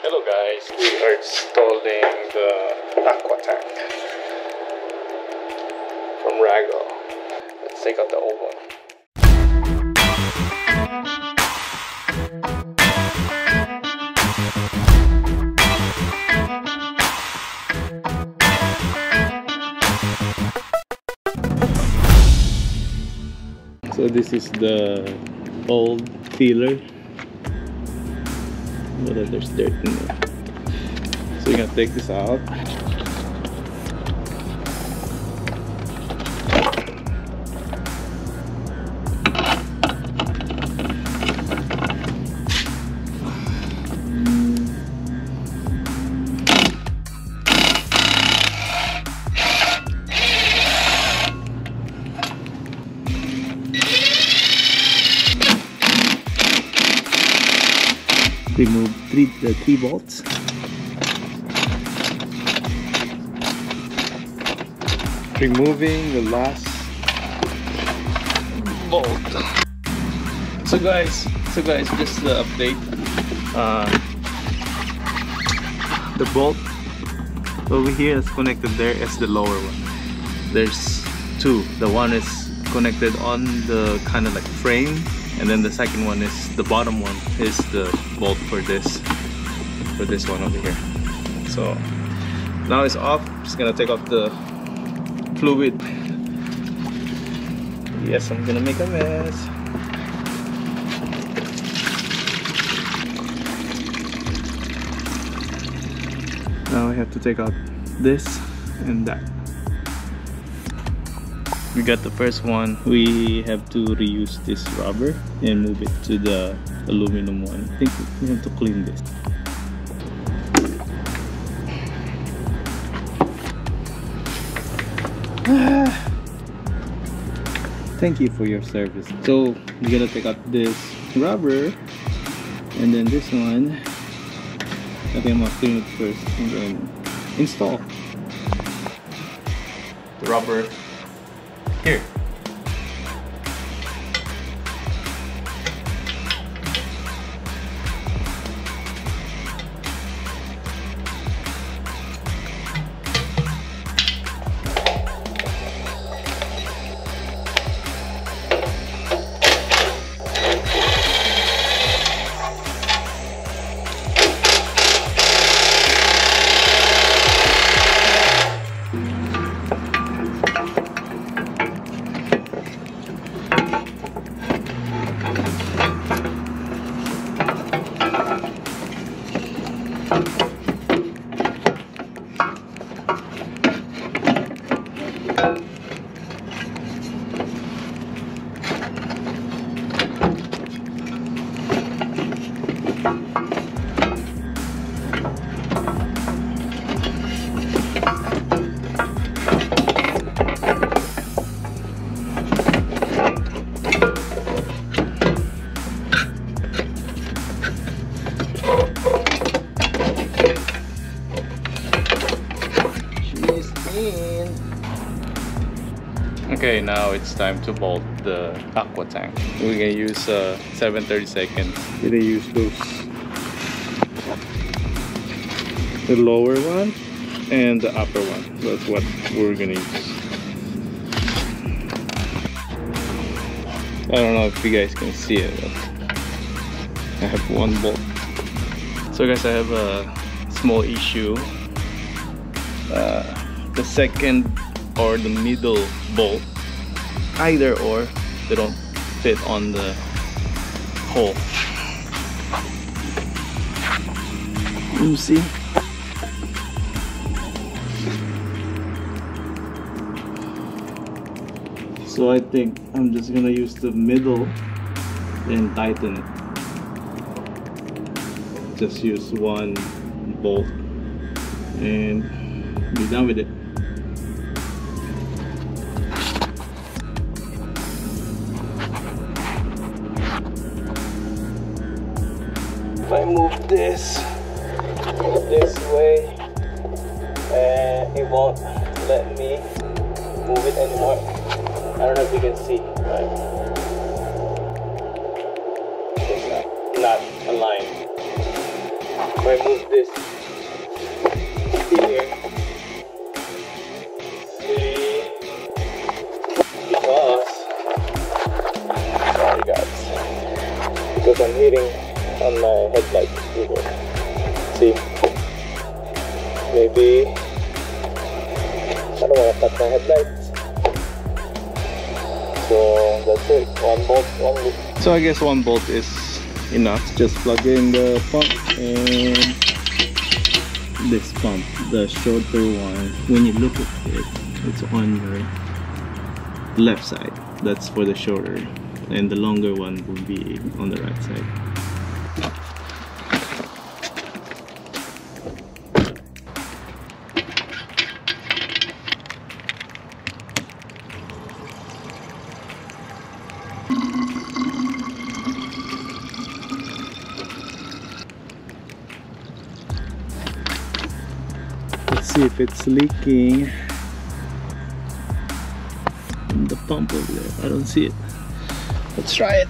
Hello guys, we are installing the Aqua Tank from Rago. Let's take out the old one. So this is the old filler. But there's dirt in there. So you're gonna take this out. Remove the three bolts. Removing the last bolt. So guys, just the update. The bolt over here is connected there is the lower one. There's two. The one is connected on the kind of like frame, and then the second one is the bottom one is the bolt for this one over here. So now it's off. Just gonna take off the fluid. Yes, I'm gonna make a mess. Now I have to take out this and that. We got the first one. We have to reuse this rubber and move it to the aluminum one. I think we have to clean this. Thank you for your service. So we gotta take out this rubber and then this one. I think I'm gonna clean it first and then install the rubber here. Okay, now it's time to bolt the Aqua Tank. We're gonna use 7/32. We're gonna use those, the lower one and the upper one. That's what we're gonna use. I don't know if you guys can see it, but I have one bolt. So guys, I have a small issue. The second or the middle bolt, either or, they don't fit on the hole. You see? So I think I'm just gonna use the middle and tighten it. Just use one bolt and be done with it. If I move this way, it won't let me move it anymore. I don't know if you can see, right? It's not aligned. I move this here. Because I'm hitting on my headlights here. See? Maybe I don't want to cut my headlights. So that's it. One bolt, one loop. So I guess one bolt is enough. Just plug in the pump and this pump, the shorter one. When you look at it, it's on your left side. That's for the shorter. And the longer one will be on the right side. Let's see if it's leaking in the pump over there. I don't see it. Let's try it.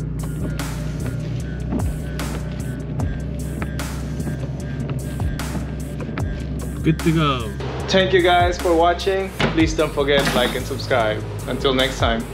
Good to go. Thank you guys for watching. Please don't forget to like and subscribe. Until next time.